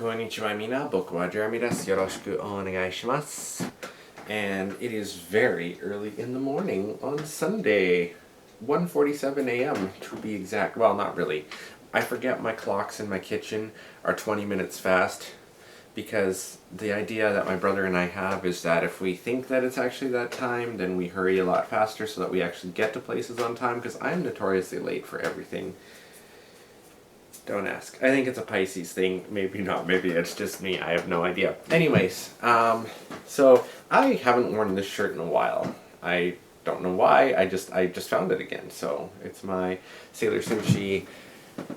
Konnichiwa mina, boku wa Jeremy desu. Yoroshiku onegaishimasu. And it is very early in the morning on Sunday. 1:47 a.m. to be exact. Well, not really. I forget my clocks in my kitchen are 20 minutes fast because the idea that my brother and I have is that if we think that it's actually that time, then we hurry a lot faster so that we actually get to places on time, because I'm notoriously late for everything. Don't ask. I think it's a Pisces thing. Maybe not. Maybe it's just me. I have no idea. Anyways, so I haven't worn this shirt in a while. I don't know why. I just found it again. So it's my Sailor Senshi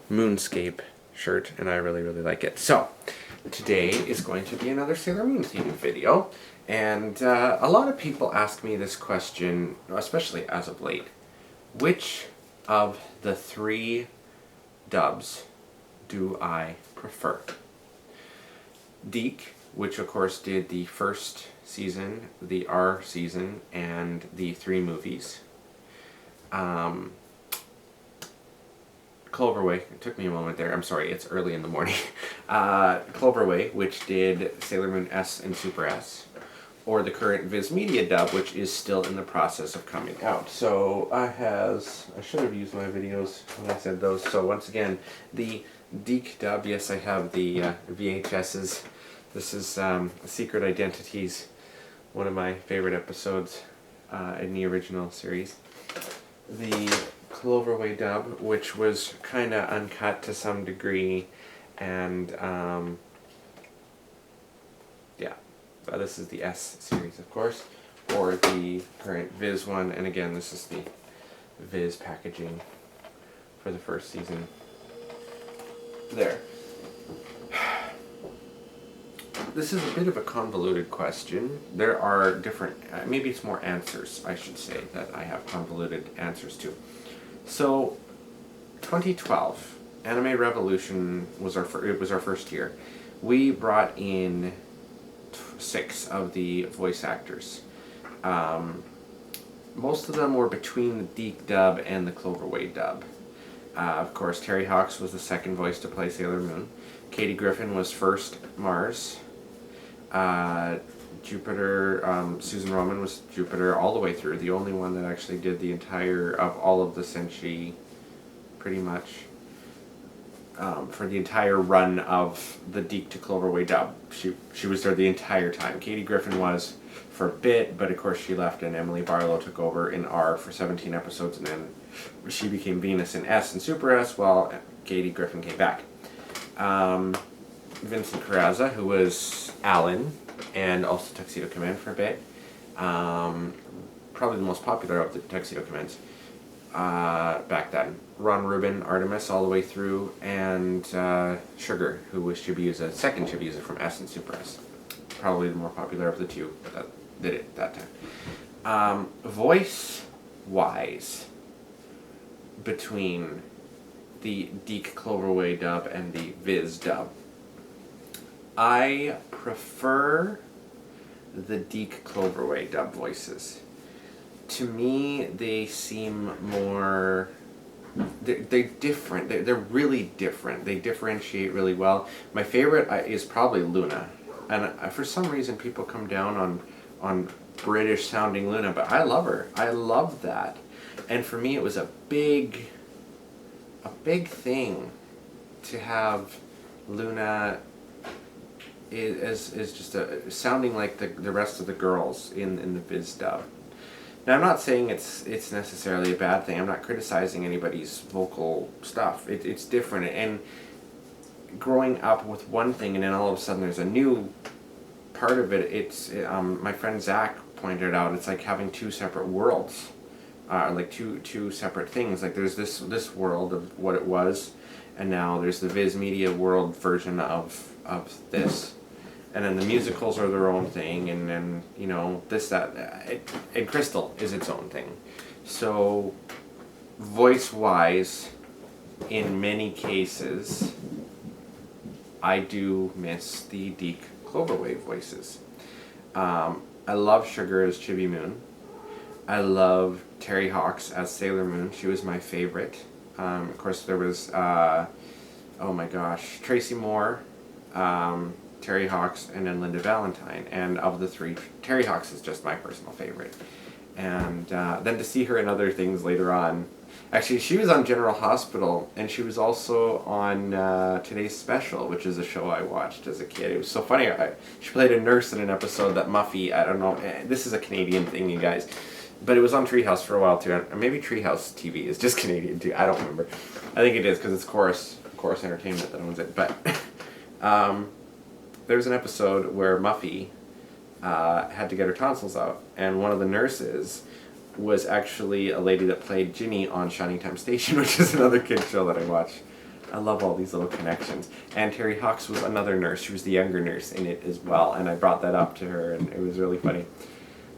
Moonscape shirt, and I really like it. So today is going to be another Sailor Moon themed video, and a lot of people ask me this question, especially as of late: which of the three dubs do I prefer? DiC, which of course did the first season, the R season, and the 3 movies. Cloverway, it took me a moment there, I'm sorry, it's early in the morning. Cloverway, which did Sailor Moon S and Super S, or the current ViZ Media dub, which is still in the process of coming out. So I should have used my videos when I said those. So once again, the DiC dub, yes, I have the VHSs. This is Secret Identities, one of my favorite episodes in the original series. The Cloverway dub, which was kind of uncut to some degree, and yeah. This is the S series, of course, or the current ViZ one, and again, this is the ViZ packaging for the first season. There. This is a bit of a convoluted question. There are different, maybe it's more answers, I should say, that I have convoluted answers to. So, 2012, Anime Revolution was our first year. We brought in 6 of the voice actors. Most of them were between the DiC dub and the Cloverway dub. Of course, Terry Hawks was the second voice to play Sailor Moon. Katie Griffin was first Mars. Jupiter, Susan Roman was Jupiter all the way through. The only one that actually did the entire, of all of the Senshi, pretty much. For the entire run of the DiC to Cloverway dub. She was there the entire time. Katie Griffin was for a bit, but of course she left and Emily Barlow took over in R for 17 episodes, and then she became Venus in S and Super S while Katie Griffin came back. Vincent Carrazza, who was Alan and also Tuxedo Command for a bit. Probably the most popular of the Tuxedo Commands back then. Ron Rubin, Artemis all the way through, and Sugar, who was Chibiusa, second Chibiusa from S and Super S. Probably the more popular of the two that did it that time. Voice-wise, between the DiC Cloverway dub and the ViZ dub, I prefer the DiC Cloverway dub voices. To me, they seem more... They're different. They're really different. They differentiate really well. My favorite is probably Luna. And for some reason, people come down on British-sounding Luna, but I love her. I love that. And for me, it was a big thing to have Luna is just sounding like the rest of the girls in the ViZ dub. Now, I'm not saying it's necessarily a bad thing. I'm not criticizing anybody's vocal stuff. It's different, and growing up with one thing and then all of a sudden there's a new part of it. My friend Zach pointed out, it's like having 2 separate worlds, like two separate things. Like there's this world of what it was, and now there's the ViZ Media world version of this. And then the musicals are their own thing, and then, you know, this, that, and Crystal is its own thing. So, voice-wise, in many cases, I do miss the DiC Cloverway voices. I love Sugar as Chibi Moon. I love Terry Hawks as Sailor Moon. She was my favorite. Of course, there was, oh my gosh, Tracy Moore Terry Hawks, and then Linda Valentine. And of the three, Terry Hawks is just my personal favorite. And then to see her in other things later on. Actually, she was on General Hospital, and she was also on Today's Special, which is a show I watched as a kid. It was so funny. She played a nurse in an episode that Muffy, I don't know, this is a Canadian thing, you guys, but it was on Treehouse for a while too. Or maybe Treehouse TV is just Canadian too. I don't remember. I think it is because it's Chorus Entertainment that owns it. But there was an episode where Muffy had to get her tonsils out, and one of the nurses was actually a lady that played Ginny on Shining Time Station, which is another kid show that I watch. I love all these little connections. And Terry Hawks was another nurse. She was the younger nurse in it as well, and I brought that up to her, and it was really funny.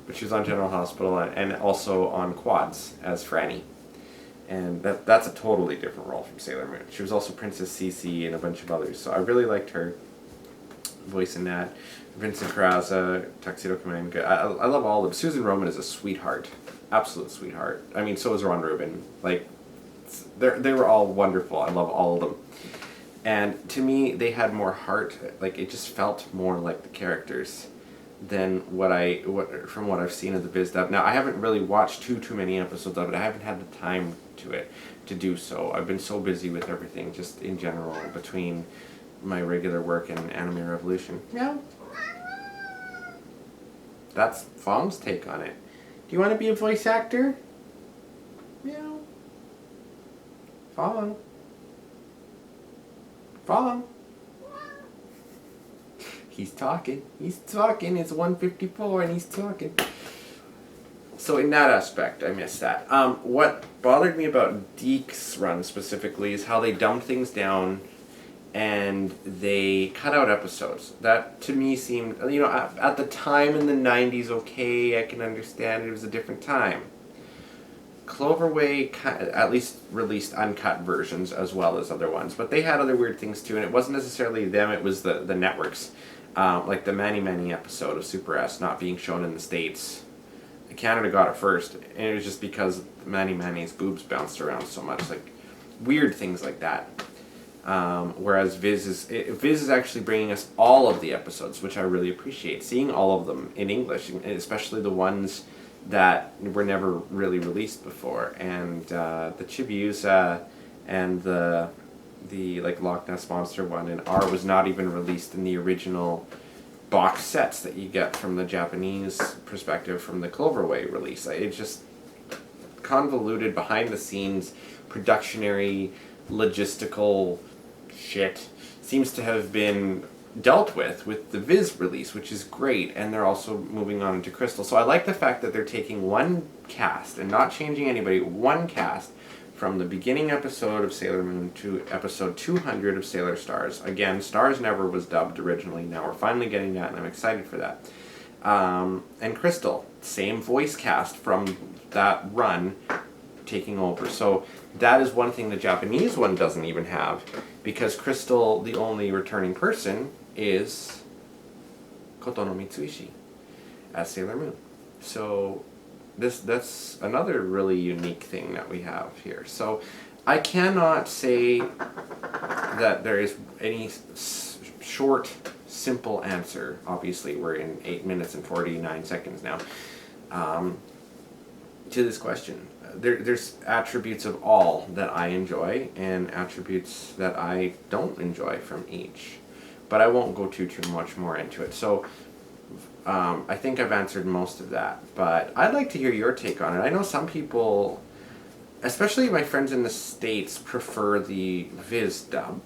But she was on General Hospital and also on Quads as Franny. And that's a totally different role from Sailor Moon. She was also Princess Cece and a bunch of others, so I really liked her voice in that. Vincent Carrazza, Tuxedo Command. I love all of them. Susan Roman is a sweetheart. Absolute sweetheart. I mean, so is Ron Rubin. Like, they were all wonderful. I love all of them. And to me, they had more heart. Like, it just felt more like the characters than from what I've seen of the ViZ dub. Now, I haven't really watched too many episodes of it. I haven't had the time to do so. I've been so busy with everything, just in general, between my regular work and Anime Revolution. Yeah. That's Fong's take on it. Do you want to be a voice actor? Meow. Fong. He's talking. It's 1:54 and he's talking. So in that aspect, I missed that. What bothered me about DiC's run specifically is how they dumbed things down and they cut out episodes. That to me seemed, at the time in the 90s, okay, I can understand it was a different time. Cloverway at least released uncut versions as well as other ones, but they had other weird things too, and it wasn't necessarily them, it was the networks. Like the Manny Manny episode of Super S not being shown in the States. Canada got it first, and it was just because Manny Manny's boobs bounced around so much, like weird things like that. Whereas ViZ is actually bringing us all of the episodes, which I really appreciate. Seeing all of them in English, especially the ones that were never really released before. And the Chibiusa and the like Loch Ness Monster one and R was not even released in the original box sets that you get from the Japanese perspective from the Cloverway release. It's just convoluted, behind the scenes, productionary, logistical shit seems to have been dealt with the ViZ release, which is great, and they're also moving on into Crystal. So I like the fact that they're taking one cast and not changing anybody, one cast from the beginning episode of Sailor Moon to episode 200 of Sailor Stars. Again, Stars never was dubbed originally. Now we're finally getting that, and I'm excited for that. And Crystal, same voice cast from that run, taking over. So that is one thing the Japanese one doesn't even have, because Crystal, the only returning person, is Kotono Mitsuishi as Sailor Moon. So that's another really unique thing that we have here. So I cannot say that there is any short, simple answer. Obviously, we're in 8 minutes and 49 seconds now to this question. There's attributes of all that I enjoy and attributes that I don't enjoy from each. But I won't go too much more into it. So I think I've answered most of that. But I'd like to hear your take on it. I know some people, especially my friends in the States, prefer the ViZ dub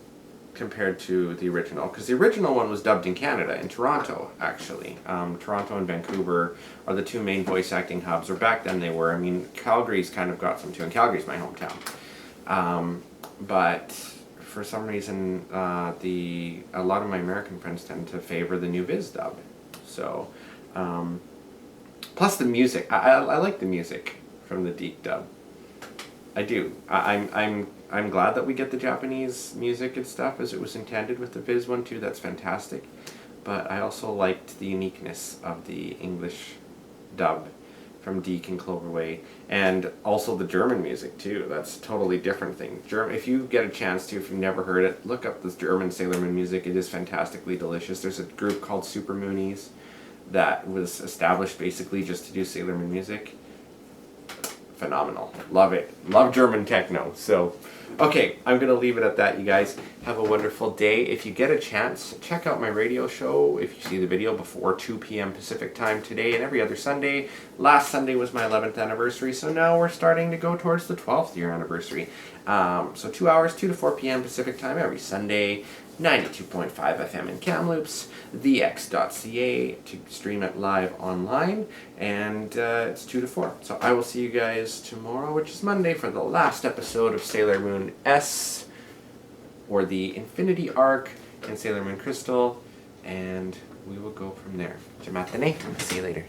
compared to the original. Because the original one was dubbed in Canada, in Toronto, actually. Toronto and Vancouver are the two main voice acting hubs, or back then they were. I mean, Calgary's kind of got some too, and Calgary's my hometown. But for some reason, a lot of my American friends tend to favor the new ViZ dub. So, plus the music. I like the music from the DiC dub. I do. I'm glad that we get the Japanese music and stuff as it was intended with the ViZ one too. That's fantastic. But I also liked the uniqueness of the English dub from DiC and Cloverway, and also the German music too. That's a totally different thing. If you get a chance to, if you've never heard it, look up this German Sailor Moon music. It is fantastically delicious. There's a group called Super Moonies that was established basically just to do Sailor Moon music. Phenomenal. Love it. Love German techno. So, okay, I'm going to leave it at that, you guys. Have a wonderful day. If you get a chance, check out my radio show. If you see the video before 2 p.m. Pacific time today and every other Sunday. Last Sunday was my 11th anniversary, so now we're starting to go towards the 12th year anniversary. So 2 hours, 2 to 4 p.m. Pacific time every Sunday. 92.5 FM in Kamloops, thex.ca to stream it live online, and it's 2 to 4. So I will see you guys tomorrow, which is Monday, for the last episode of Sailor Moon S, or the Infinity Arc, and Sailor Moon Crystal, and we will go from there. Jamatane. See you later.